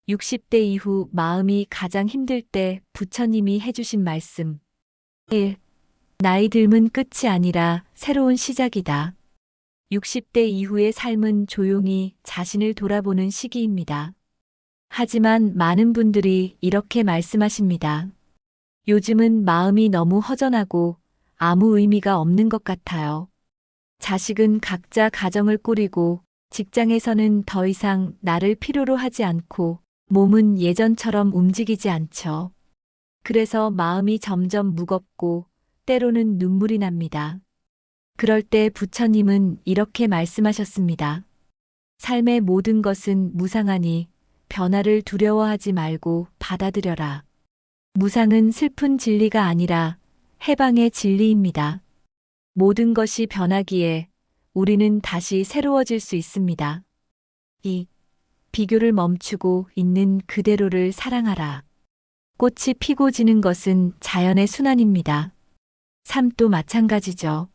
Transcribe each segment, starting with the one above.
60대 이후 마음이 가장 힘들 때 부처님이 해주신 말씀. 1. 나이 듦은 끝이 아니라 새로운 시작이다. 60대 이후의 삶은 조용히 자신을 돌아보는 시기입니다. 하지만 많은 분들이 이렇게 말씀하십니다. 요즘은 마음이 너무 허전하고 아무 의미가 없는 것 같아요. 자식은 각자 가정을 꾸리고 직장에서는 더 이상 나를 필요로 하지 않고 몸은 예전처럼 움직이지 않죠. 그래서 마음이 점점 무겁고 때로는 눈물이 납니다. 그럴 때 부처님은 이렇게 말씀하셨습니다. 삶의 모든 것은 무상하니 변화를 두려워하지 말고 받아들여라. 무상은 슬픈 진리가 아니라 해방의 진리입니다. 모든 것이 변하기에 우리는 다시 새로워질 수 있습니다. 2. 비교를 멈추고 있는 그대로를 사랑하라. 꽃이 피고 지는 것은 자연의 순환입니다. 삶도 마찬가지죠.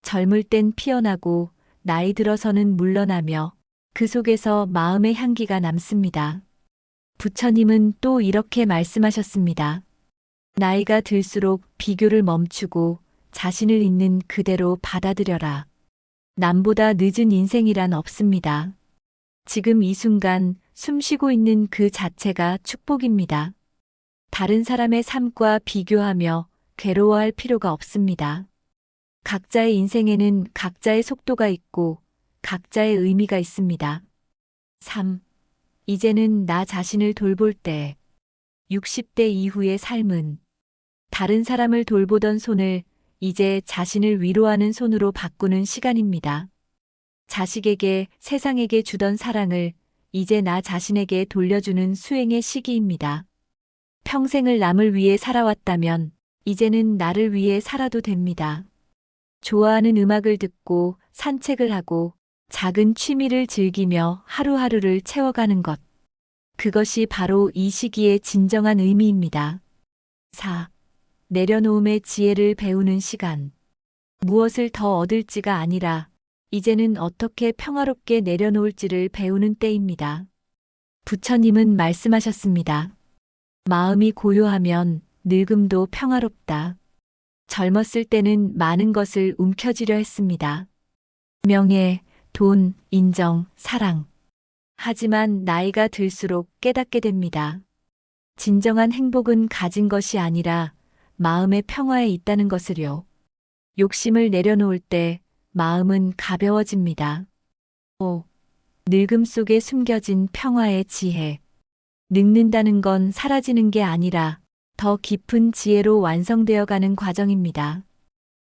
젊을 땐 피어나고 나이 들어서는 물러나며 그 속에서 마음의 향기가 남습니다. 부처님은 또 이렇게 말씀하셨습니다. 나이가 들수록 비교를 멈추고 자신을 있는 그대로 받아들여라. 남보다 늦은 인생이란 없습니다. 지금 이 순간 숨 쉬고 있는 그 자체가 축복입니다. 다른 사람의 삶과 비교하며 괴로워할 필요가 없습니다. 각자의 인생에는 각자의 속도가 있고 각자의 의미가 있습니다. 3. 이제는 나 자신을 돌볼 때. 60대 이후의 삶은 다른 사람을 돌보던 손을 이제 자신을 위로하는 손으로 바꾸는 시간입니다. 자식에게, 세상에게 주던 사랑을 이제 나 자신에게 돌려주는 수행의 시기입니다. 평생을 남을 위해 살아왔다면 이제는 나를 위해 살아도 됩니다. 좋아하는 음악을 듣고 산책을 하고 작은 취미를 즐기며 하루하루를 채워가는 것. 그것이 바로 이 시기의 진정한 의미입니다. 4. 내려놓음의 지혜를 배우는 시간. 무엇을 더 얻을지가 아니라 이제는 어떻게 평화롭게 내려놓을지를 배우는 때입니다. 부처님은 말씀하셨습니다. 마음이 고요하면 늙음도 평화롭다. 젊었을 때는 많은 것을 움켜쥐려 했습니다. 명예, 돈, 인정, 사랑. 하지만 나이가 들수록 깨닫게 됩니다. 진정한 행복은 가진 것이 아니라 마음의 평화에 있다는 것을요. 욕심을 내려놓을 때 마음은 가벼워집니다. 5. 늙음 속에 숨겨진 평화의 지혜. 늙는다는 건 사라지는 게 아니라 더 깊은 지혜로 완성되어 가는 과정입니다.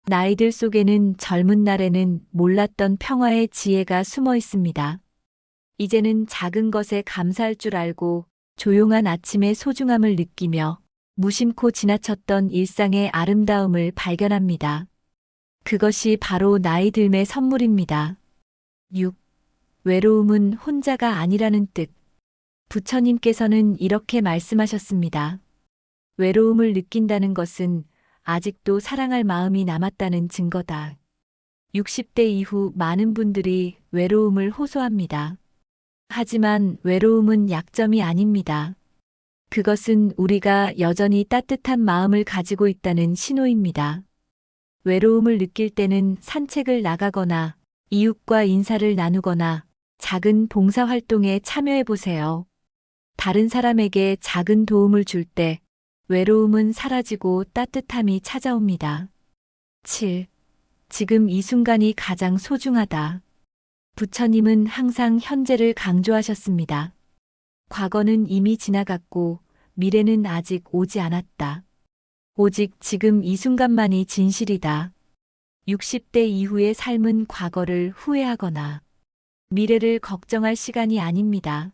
나이들 속에는 젊은 날에는 몰랐던 평화의 지혜가 숨어 있습니다. 이제는 작은 것에 감사할 줄 알고 조용한 아침의 소중함을 느끼며 무심코 지나쳤던 일상의 아름다움을 발견합니다. 그것이 바로 나이 듦의 선물입니다. 6. 외로움은 혼자가 아니라는 뜻. 부처님께서는 이렇게 말씀하셨습니다. 외로움을 느낀다는 것은 아직도 사랑할 마음이 남았다는 증거다. 60대 이후 많은 분들이 외로움을 호소합니다. 하지만 외로움은 약점이 아닙니다. 그것은 우리가 여전히 따뜻한 마음을 가지고 있다는 신호입니다. 외로움을 느낄 때는 산책을 나가거나 이웃과 인사를 나누거나 작은 봉사활동에 참여해 보세요. 다른 사람에게 작은 도움을 줄 때 외로움은 사라지고 따뜻함이 찾아옵니다. 7. 지금 이 순간이 가장 소중하다. 부처님은 항상 현재를 강조하셨습니다. 과거는 이미 지나갔고 미래는 아직 오지 않았다. 오직 지금 이 순간만이 진실이다. 60대 이후의 삶은 과거를 후회하거나 미래를 걱정할 시간이 아닙니다.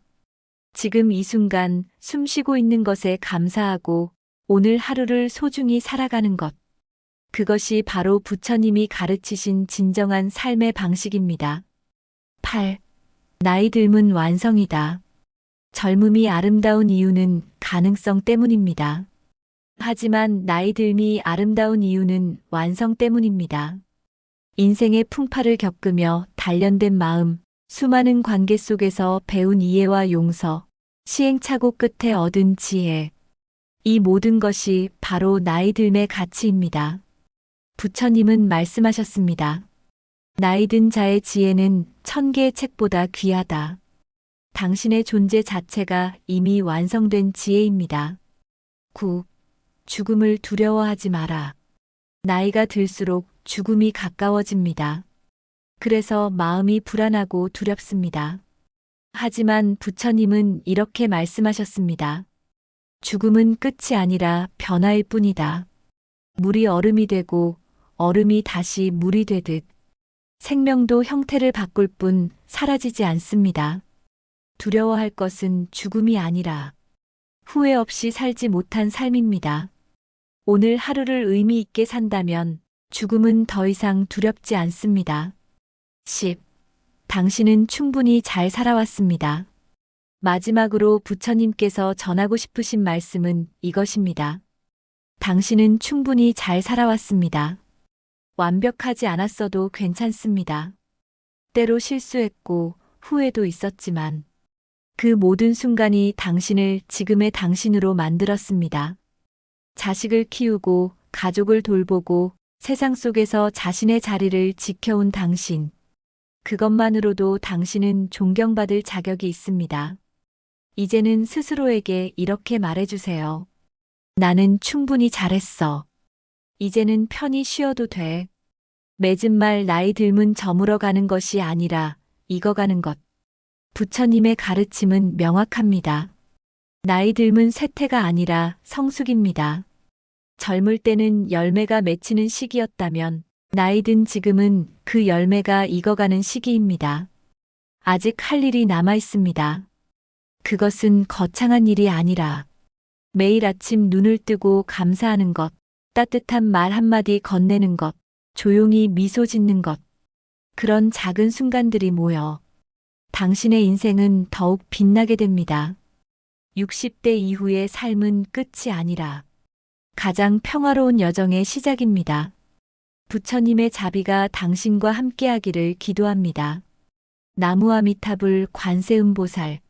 지금 이 순간 숨 쉬고 있는 것에 감사하고 오늘 하루를 소중히 살아가는 것. 그것이 바로 부처님이 가르치신 진정한 삶의 방식입니다. 8. 나이 듦은 완성이다. 젊음이 아름다운 이유는 가능성 때문입니다. 하지만 나이 듦이 아름다운 이유는 완성 때문입니다. 인생의 풍파를 겪으며 단련된 마음, 수많은 관계 속에서 배운 이해와 용서, 시행착오 끝에 얻은 지혜. 이 모든 것이 바로 나이 듦의 가치입니다. 부처님은 말씀하셨습니다. 나이 든 자의 지혜는 1000개의 책보다 귀하다. 당신의 존재 자체가 이미 완성된 지혜입니다. 9. 죽음을 두려워하지 마라. 나이가 들수록 죽음이 가까워집니다. 그래서 마음이 불안하고 두렵습니다. 하지만 부처님은 이렇게 말씀하셨습니다. 죽음은 끝이 아니라 변화일 뿐이다. 물이 얼음이 되고 얼음이 다시 물이 되듯 생명도 형태를 바꿀 뿐 사라지지 않습니다. 두려워할 것은 죽음이 아니라 후회 없이 살지 못한 삶입니다. 오늘 하루를 의미 있게 산다면 죽음은 더 이상 두렵지 않습니다. 10. 당신은 충분히 잘 살아왔습니다. 마지막으로 부처님께서 전하고 싶으신 말씀은 이것입니다. 당신은 충분히 잘 살아왔습니다. 완벽하지 않았어도 괜찮습니다. 때로 실수했고 후회도 있었지만 그 모든 순간이 당신을 지금의 당신으로 만들었습니다. 자식을 키우고 가족을 돌보고 세상 속에서 자신의 자리를 지켜온 당신. 그것만으로도 당신은 존경받을 자격이 있습니다. 이제는 스스로에게 이렇게 말해주세요. 나는 충분히 잘했어. 이제는 편히 쉬어도 돼. 맺은 말 나이 들면 저물어 가는 것이 아니라 익어가는 것. 부처님의 가르침은 명확합니다. 나이 들면 쇠퇴가 아니라 성숙입니다. 젊을 때는 열매가 맺히는 시기였다면 나이 든 지금은 그 열매가 익어가는 시기입니다. 아직 할 일이 남아 있습니다. 그것은 거창한 일이 아니라 매일 아침 눈을 뜨고 감사하는 것, 따뜻한 말 한마디 건네는 것, 조용히 미소 짓는 것. 그런 작은 순간들이 모여 당신의 인생은 더욱 빛나게 됩니다. 60대 이후의 삶은 끝이 아니라 가장 평화로운 여정의 시작입니다. 부처님의 자비가 당신과 함께하기를 기도합니다. 나무아미타불 관세음보살